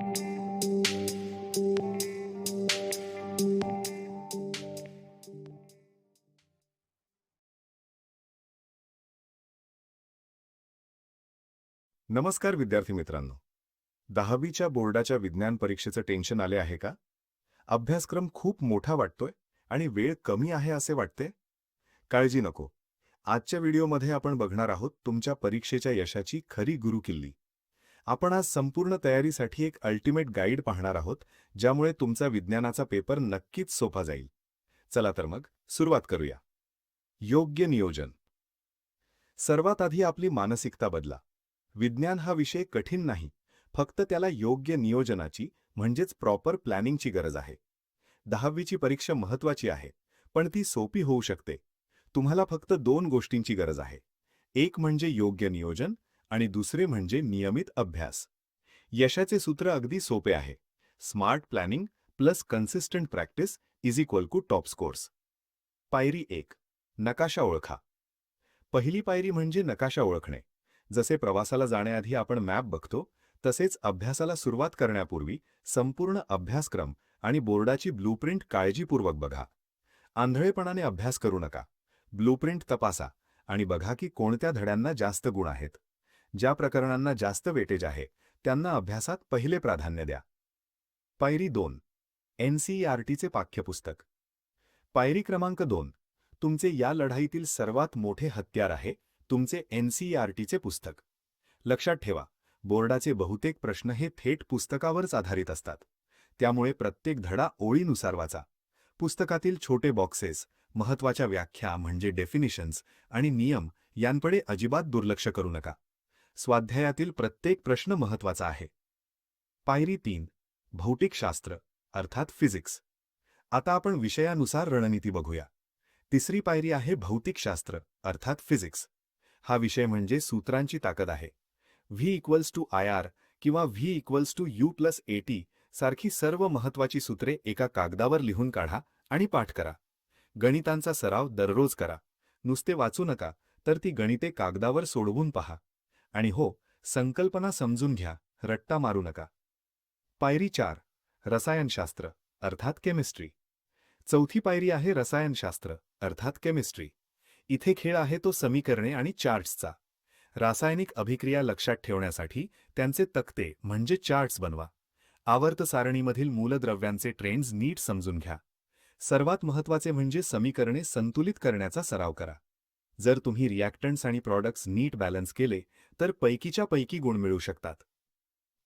नमस्कार विद्यार्थी मित्रांनो. 10वीच्या बोर्डाच्या विज्ञान परीक्षेचं टेन्शन आले आहे का? अभ्यासक्रम खूप मोठा वाटतोय आणि वेळ कमी आहे असे वाटते? काळजी नको. आजच्या व्हिडिओमध्ये आपण बघणार आहोत तुमच्या परीक्षेच्या यशाची खरी गुरुकिल्ली. आपण आज संपूर्ण तयारीसाठी एक अल्टिमेट गाईड पाहणार आहोत, ज्यामुळे तुमचा विज्ञानाचा पेपर नक्कीच सोपा जाईल. चला तर मग सुरुवात करूया. योग्य नियोजन. सर्वात आधी आपली मानसिकता बदला. विज्ञान हा विषय कठीण नाही, फक्त त्याला योग्य नियोजनाची म्हणजेच प्रॉपर प्लॅनिंगची गरज आहे. 10वीची परीक्षा महत्त्वाची आहे, पण ती सोपी होऊ शकते. तुम्हाला फक्त 2 गोष्टींची गरज आहे. एक म्हणजे योग्य नियोजन आणि दुसरे म्हणजे नियमित अभ्यास. यशाचे सूत्र अगदी सोपे आहे. Smart planning plus consistent practice is equal to top scores. पायरी 1. नकाशा ओळखा. पहिली पायरी म्हणजे नकाशा ओळखणे. जसे प्रवासाला जाण्याआधी आपण मॅप बघतो, तसेच अभ्यासाला सुरुवात करण्यापूर्वी संपूर्ण अभ्यासक्रम आणि बोर्डाची ब्लूप्रिंट काळजीपूर्वक बघा. आंधळेपणाने अभ्यास करू नका. ब्लूप्रिंट तपासा आणि बघा की कोणत्या धड्यांना जास्त गुण आहेत. ज्या प्रकरणांना जास्त वेटेज आहे, त्यांना अभ्यासात पहिले प्राधान्य द्या. पायरी 2. NCERTचे पाठ्यपुस्तक. पायरी क्रमांक 2. तुमचे या लढाईतील सर्वात मोठे हत्यार आहे तुमचे NCERTचे पुस्तक. लक्षात ठेवा, बोर्डाचे बहुतेक प्रश्न हे थेट पुस्तकावरच आधारित असतात. त्यामुळे प्रत्येक धडा ओळीनुसार वाचा. पुस्तकातील छोटे बॉक्सेस, महत्त्वाच्या व्याख्या म्हणजे डेफिनिशन्स आणि नियम यांकडे अजिबात दुर्लक्ष करू नका. स्वाध्यायातील प्रत्येक प्रश्न महत्त्वाचा आहे. पायरी 3. भौतिकशास्त्र अर्थात फिजिक्स. आता आपण विषयानुसार रणनीती बघूया. तिसरी पायरी आहे भौतिकशास्त्र अर्थात फिजिक्स. हा विषय म्हणजे सूत्रांची ताकद आहे. V=IR किंवा V=U+AT सारखी सर्व महत्त्वाची सूत्रे एका कागदावर लिहून काढा आणि पाठ करा. गणितांचा सराव दररोज करा. नुसते वाचू नका, तर ती गणिते कागदावर सोडवून पहा. आणि हो, संकल्पना समजून घ्या, रट्टा मारू नका. पायरी 4. रसायनशास्त्र अर्थात केमिस्ट्री. चौथी पायरी आहे रसायनशास्त्र अर्थात केमिस्ट्री. इथे खेळ आहे तो समीकरणे आणि चार्ट्सचा. रासायनिक अभिक्रिया लक्षात ठेवण्यासाठी त्यांचे तक्ते म्हणजे चार्ट्स बनवा. आवर्त सारणीमधील मूलद्रव्यांचे ट्रेंड्स नीट समजून घ्या. सर्वात महत्त्वाचे म्हणजे समीकरणे संतुलित करण्याचा सराव करा. जर तुम्ही रिॲक्टंट्स आणि प्रॉडक्ट्स नीट बॅलन्स केले, तर पैकीच्या पैकी गुण मिळू शकतात.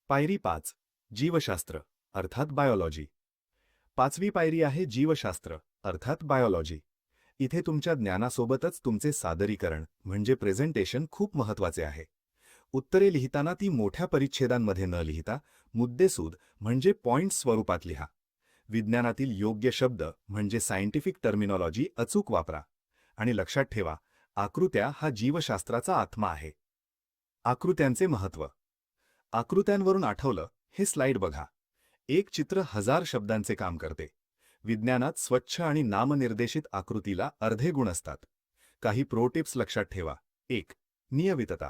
पायरी 5. जीवशास्त्र अर्थात बायोलॉजी. पाचवी पायरी आहे जीवशास्त्र अर्थात बायोलॉजी. इथे तुमच्या ज्ञानासोबतच तुमचे सादरीकरण म्हणजे प्रेझेंटेशन खूप महत्त्वाचे आहे. उत्तरे लिहिताना ती मोठ्या परिच्छेदांमध्ये न लिहिता मुद्देसूद म्हणजे पॉइंट्स स्वरूपात लिहा. विज्ञानातील योग्य शब्द म्हणजे सायंटिफिक टर्मिनॉलॉजी अचूक वापरा. आणि लक्षात ठेवा, आकृत्या हा जीवशास्त्राचा आत्मा आहे. आकृत्यांचे महत्त्व. आकृत्यांवरून आठवलं, हे स्लाइड बघा. एक चित्र 1000 शब्दांचे काम करते. विज्ञानात स्वच्छ आणि नामनिर्देशित आकृतीला अर्धे गुण असतात. काही प्रो टिप्स लक्षात ठेवा. 1. नियमितता.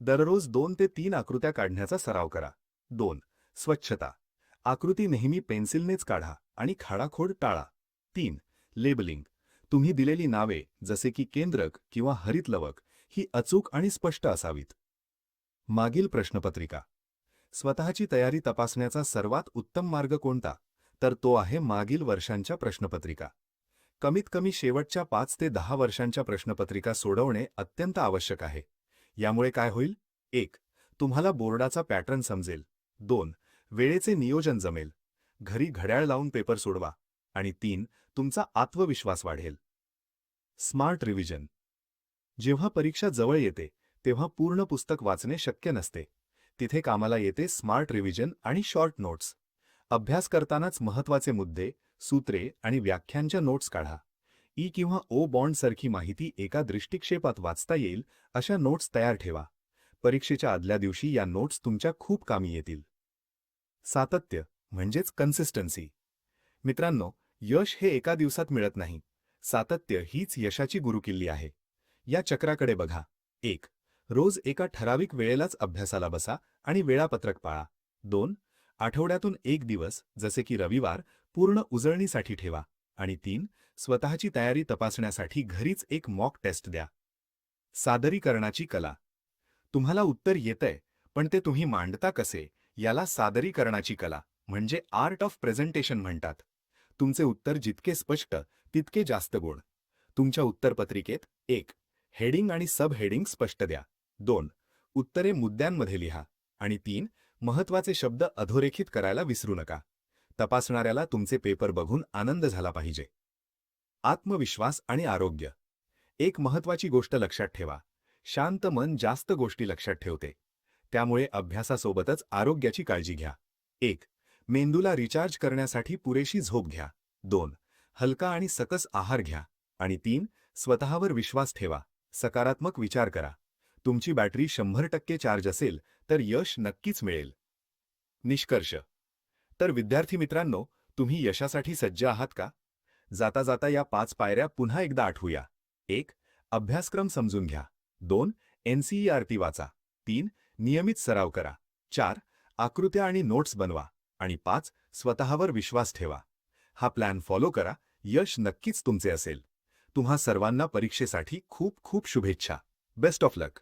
दररोज 2 ते 3 आकृत्या काढण्याचा सराव करा. 2. स्वच्छता. आकृती नेहमी पेन्सिलनेच काढा आणि खाडाखोड टाळा. 3. लेबलिंग. तुम्ही दिलेली नावे जसे की केंद्रक किंवा हरितलवक ही अचूक आणि स्पष्ट असावीत. मागील प्रश्नपत्रिका. स्वतःची तयारी तपासण्याचा सर्वात उत्तम मार्ग कोणता? तर तो आहे मागील वर्षांच्या प्रश्नपत्रिका. कमीत कमी शेवटच्या 5 ते 10 वर्षांच्या प्रश्नपत्रिका सोडवणे अत्यंत आवश्यक आहे. यामुळे काय होईल? 1. तुम्हाला बोर्डाचा पॅटर्न समजेल. 2. वेळेचे नियोजन जमेल. घरी घड्याळ लावून पेपर सोडवा. आणि 3. तुमचा आत्मविश्वास वाढेल. Smart revision. जेव्हा परीक्षा जवळ येते, तेव्हा पूर्ण पुस्तक वाचणे शक्य नसते. तिथे कामाला येते स्मार्ट रिव्हिजन आणि शॉर्ट नोट्स. अभ्यास करतानाच महत्त्वाचे मुद्दे, सूत्रे आणि व्याख्यांच्या नोट्स काढा. किंवा ओ बॉन्डसारखी माहिती एका दृष्टिक्षेपात वाचता येईल अशा नोट्स तयार ठेवा. परीक्षेच्या आदल्या दिवशी या नोट्स तुमच्या खूप कामी येतील. सातत्य म्हणजेच कन्सिस्टन्सी. मित्रांनो, यश हे एका दिवसात मिळत नाही. सातत्य हीच यशाची गुरुकिल्ली आहे. या चक्राकडे बघा. 1. रोज एका ठराविक वेळेलाच अभ्यासाला बसा आणि वेळापत्रक पाळा. 2. आठवड्यातून एक दिवस जसे की रविवार पूर्ण उजळणीसाठी ठेवा आणि 3. स्वतःची तयारी तपासण्यासाठी घरीच एक मॉक टेस्ट द्या. सादरीकरणाची कला. तुम्हाला उत्तर येतंय, पण ते तुम्ही मांडता कसे याला सादरीकरणाची कला म्हणजे आर्ट ऑफ प्रेझेंटेशन म्हणतात. तुमचे उत्तर जितके स्पष्ट तितके जास्त गुण. तुमच्या उत्तरपत्रिकेत 1. हेडिंग आणि सब हेडिंग स्पष्ट द्या. 2. उत्तरे मुद्द्यांमध्ये लिहा. आणि 3. महत्त्वाचे शब्द अधोरेखित करायला विसरू नका. तपासणाऱ्याला तुमचे पेपर बघून आनंद झाला पाहिजे. आत्मविश्वास आणि आरोग्य. एक महत्त्वाची गोष्ट लक्षात ठेवा. शांत मन जास्त गोष्टी लक्षात ठेवते. त्यामुळे अभ्यासासोबतच आरोग्याची काळजी घ्या. 1. मेंदूला रिचार्ज करण्यासाठी पुरेशी झोप घ्या. 2. हलका आणि सकस आहार घ्या. आणि 3. स्वतःवर विश्वास ठेवा. सकारात्मक विचार करा. तुमची बॅटरी 100% चार्ज असेल तर यश नक्कीच मिळेल. निष्कर्ष. तर विद्यार्थी मित्रांनो, तुम्ही यशासाठी सज्ज आहात का? जाता जाता या 5 पायऱ्या पुन्हा एकदा आठवूया. 1. अभ्यासक्रम समजून घ्या. 2. NCERT वाचा. 3. नियमित सराव करा. 4. आकृत्या आणि नोट्स बनवा. आणि 5. स्वतःवर विश्वास ठेवा. हा प्लॅन फॉलो करा. यश नक्कीच तुमचे असेल. तुम्हा सर्वांना परीक्षेसाठी खूप खूप शुभेच्छा. Best of luck.